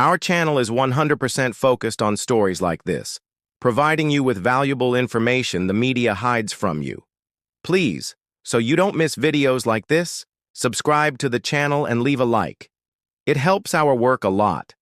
Our channel is 100% focused on stories like this, providing you with valuable information the media hides from you. Please, so you don't miss videos like this, subscribe to the channel and leave a like. It helps our work a lot.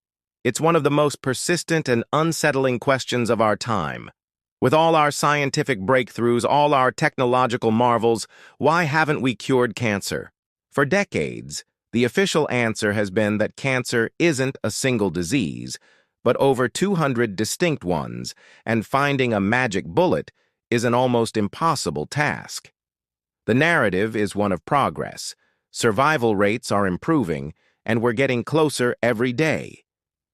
It's one of the most persistent and unsettling questions of our time. With all our scientific breakthroughs, all our technological marvels, why haven't we cured cancer? For decades, the official answer has been that cancer isn't a single disease, but over 200 distinct ones, and finding a magic bullet is an almost impossible task. The narrative is one of progress. Survival rates are improving, and we're getting closer every day.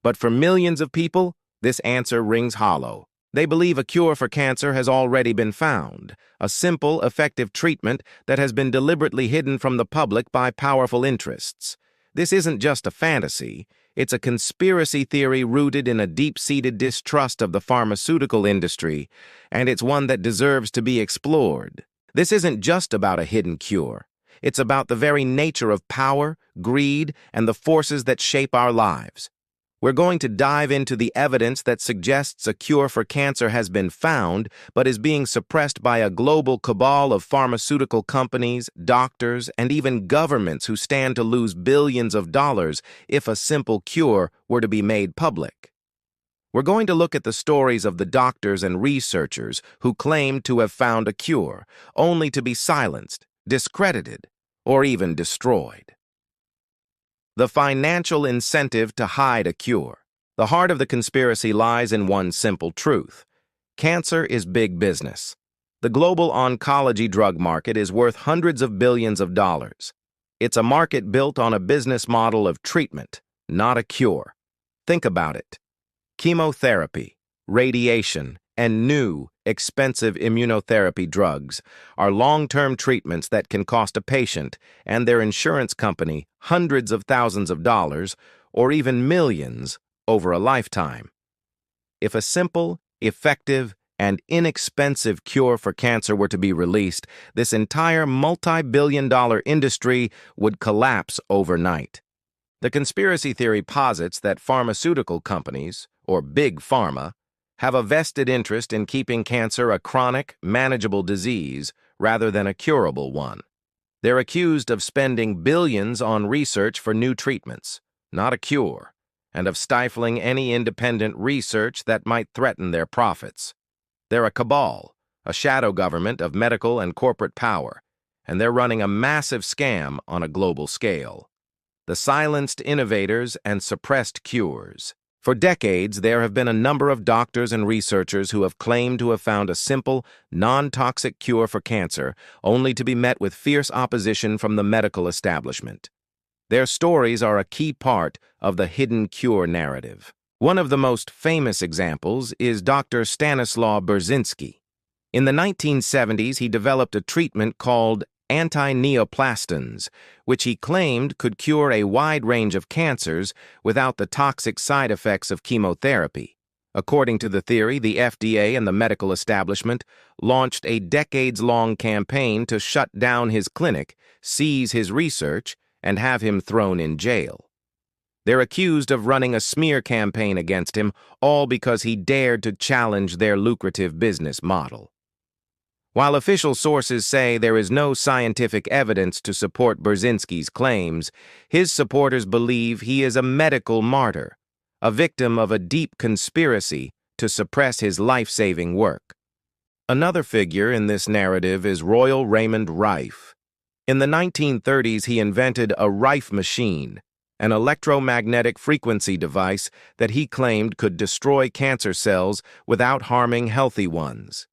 But for millions of people, this answer rings hollow. They believe a cure for cancer has already been found, a simple, effective treatment that has been deliberately hidden from the public by powerful interests. This isn't just a fantasy, it's a conspiracy theory rooted in a deep-seated distrust of the pharmaceutical industry, and it's one that deserves to be explored. This isn't just about a hidden cure. It's about the very nature of power, greed, and the forces that shape our lives. We're going to dive into the evidence that suggests a cure for cancer has been found, but is being suppressed by a global cabal of pharmaceutical companies, doctors, and even governments who stand to lose billions of dollars if a simple cure were to be made public. We're going to look at the stories of the doctors and researchers who claim to have found a cure, only to be silenced, discredited, or even destroyed. The financial incentive to hide a cure. The heart of the conspiracy lies in one simple truth. Cancer is big business. The global oncology drug market is worth hundreds of billions of dollars. It's a market built on a business model of treatment, not a cure. Think about it. Chemotherapy, radiation, and new, expensive immunotherapy drugs are long-term treatments that can cost a patient and their insurance company hundreds of thousands of dollars or even millions over a lifetime. If a simple, effective, and inexpensive cure for cancer were to be released, this entire multi-billion-dollar industry would collapse overnight. The conspiracy theory posits that pharmaceutical companies, or big pharma, have a vested interest in keeping cancer a chronic, manageable disease rather than a curable one. They're accused of spending billions on research for new treatments, not a cure, and of stifling any independent research that might threaten their profits. They're a cabal, a shadow government of medical and corporate power, and they're running a massive scam on a global scale. The silenced innovators and suppressed cures. For decades, there have been a number of doctors and researchers who have claimed to have found a simple, non-toxic cure for cancer, only to be met with fierce opposition from the medical establishment. Their stories are a key part of the hidden cure narrative. One of the most famous examples is Dr. Stanislaw Burzynski. In the 1970s, he developed a treatment called anti-neoplastons, which he claimed could cure a wide range of cancers without the toxic side effects of chemotherapy. According to the theory, the FDA and the medical establishment launched a decades-long campaign to shut down his clinic, seize his research, and have him thrown in jail. They're accused of running a smear campaign against him, all because he dared to challenge their lucrative business model. While official sources say there is no scientific evidence to support Burzynski's claims, his supporters believe he is a medical martyr, a victim of a deep conspiracy to suppress his life-saving work. Another figure in this narrative is Royal Raymond Rife. In the 1930s, he invented a Rife machine, an electromagnetic frequency device that he claimed could destroy cancer cells without harming healthy ones.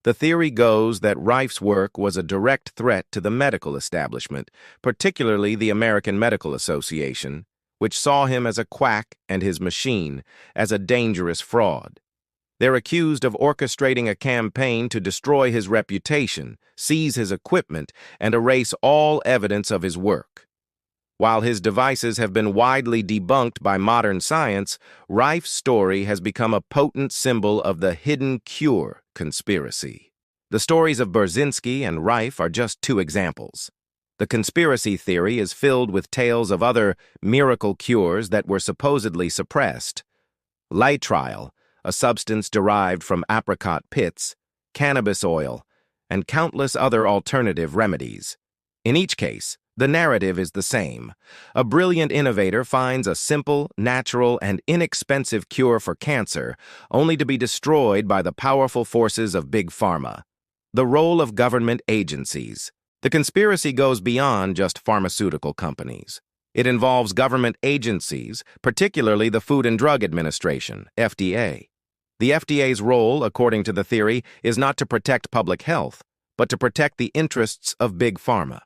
The theory goes that Rife's work was a direct threat to the medical establishment, particularly the American Medical Association, which saw him as a quack and his machine as a dangerous fraud. They're accused of orchestrating a campaign to destroy his reputation, seize his equipment, and erase all evidence of his work. While his devices have been widely debunked by modern science, Rife's story has become a potent symbol of the hidden cure conspiracy. The stories of Burzynski and Rife are just two examples. The conspiracy theory is filled with tales of other miracle cures that were supposedly suppressed. Lightrile, a substance derived from apricot pits, cannabis oil, and countless other alternative remedies. In each case, the narrative is the same. A brilliant innovator finds a simple, natural, and inexpensive cure for cancer, only to be destroyed by the powerful forces of Big Pharma. The role of government agencies. The conspiracy goes beyond just pharmaceutical companies. It involves government agencies, particularly the Food and Drug Administration, FDA. The FDA's role, according to the theory, is not to protect public health, but to protect the interests of Big Pharma.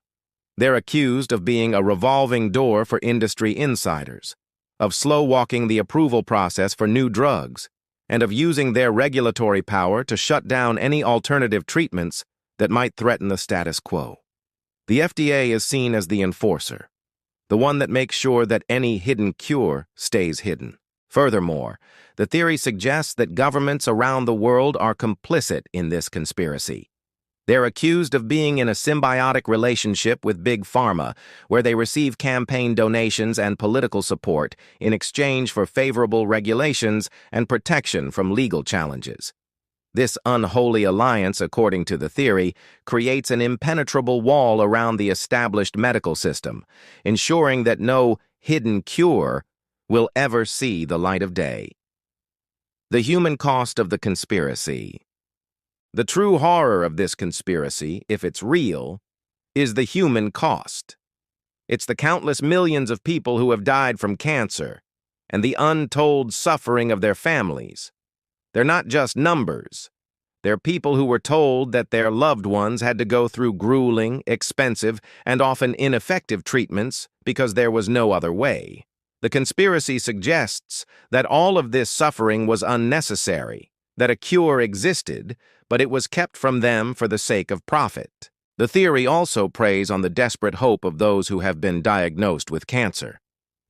They're accused of being a revolving door for industry insiders, of slow-walking the approval process for new drugs, and of using their regulatory power to shut down any alternative treatments that might threaten the status quo. The FDA is seen as the enforcer, the one that makes sure that any hidden cure stays hidden. Furthermore, the theory suggests that governments around the world are complicit in this conspiracy. They're accused of being in a symbiotic relationship with Big Pharma, where they receive campaign donations and political support in exchange for favorable regulations and protection from legal challenges. This unholy alliance, according to the theory, creates an impenetrable wall around the established medical system, ensuring that no hidden cure will ever see the light of day. The human cost of the conspiracy. The true horror of this conspiracy, if it's real, is the human cost. It's the countless millions of people who have died from cancer and the untold suffering of their families. They're not just numbers. They're people who were told that their loved ones had to go through grueling, expensive, and often ineffective treatments because there was no other way. The conspiracy suggests that all of this suffering was unnecessary, that a cure existed, but it was kept from them for the sake of profit. The theory also preys on the desperate hope of those who have been diagnosed with cancer.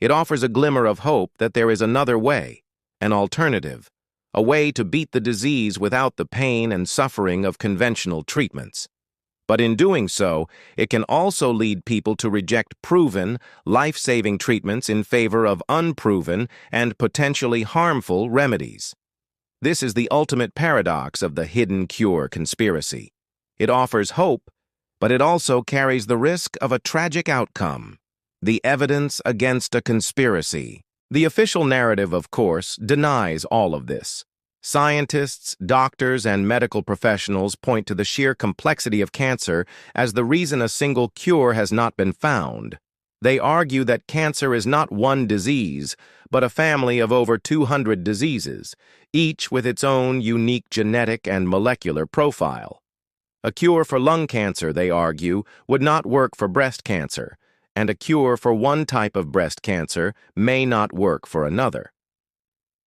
It offers a glimmer of hope that there is another way, an alternative, a way to beat the disease without the pain and suffering of conventional treatments. But in doing so, it can also lead people to reject proven, life-saving treatments in favor of unproven and potentially harmful remedies. This is the ultimate paradox of the hidden cure conspiracy. It offers hope, but it also carries the risk of a tragic outcome: the evidence against a conspiracy. The official narrative, of course, denies all of this. Scientists, doctors, and medical professionals point to the sheer complexity of cancer as the reason a single cure has not been found. They argue that cancer is not one disease, but a family of over 200 diseases, each with its own unique genetic and molecular profile. A cure for lung cancer, they argue, would not work for breast cancer, and a cure for one type of breast cancer may not work for another.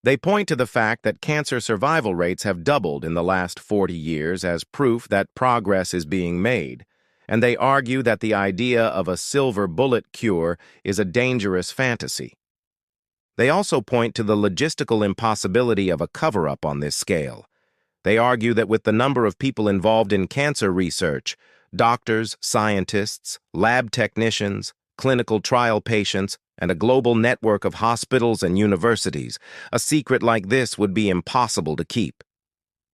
They point to the fact that cancer survival rates have doubled in the last 40 years as proof that progress is being made, and they argue that the idea of a silver bullet cure is a dangerous fantasy. They also point to the logistical impossibility of a cover-up on this scale. They argue that with the number of people involved in cancer research, doctors, scientists, lab technicians, clinical trial patients, and a global network of hospitals and universities, a secret like this would be impossible to keep.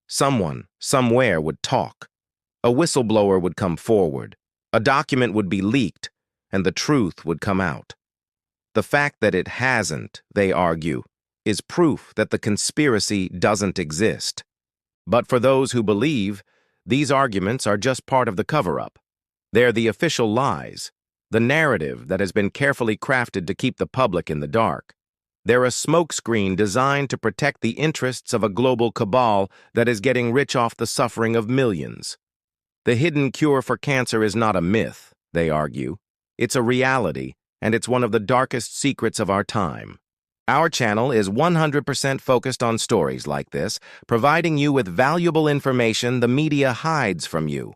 Someone, somewhere would talk. A whistleblower would come forward. A document would be leaked, and the truth would come out. The fact that it hasn't, they argue, is proof that the conspiracy doesn't exist. But for those who believe, these arguments are just part of the cover-up. They're the official lies, the narrative that has been carefully crafted to keep the public in the dark. They're a smokescreen designed to protect the interests of a global cabal that is getting rich off the suffering of millions. The hidden cure for cancer is not a myth, they argue. It's a reality, and it's one of the darkest secrets of our time. Our channel is 100% focused on stories like this, providing you with valuable information the media hides from you.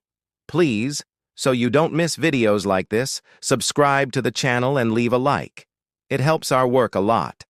Please, so you don't miss videos like this, subscribe to the channel and leave a like. It helps our work a lot.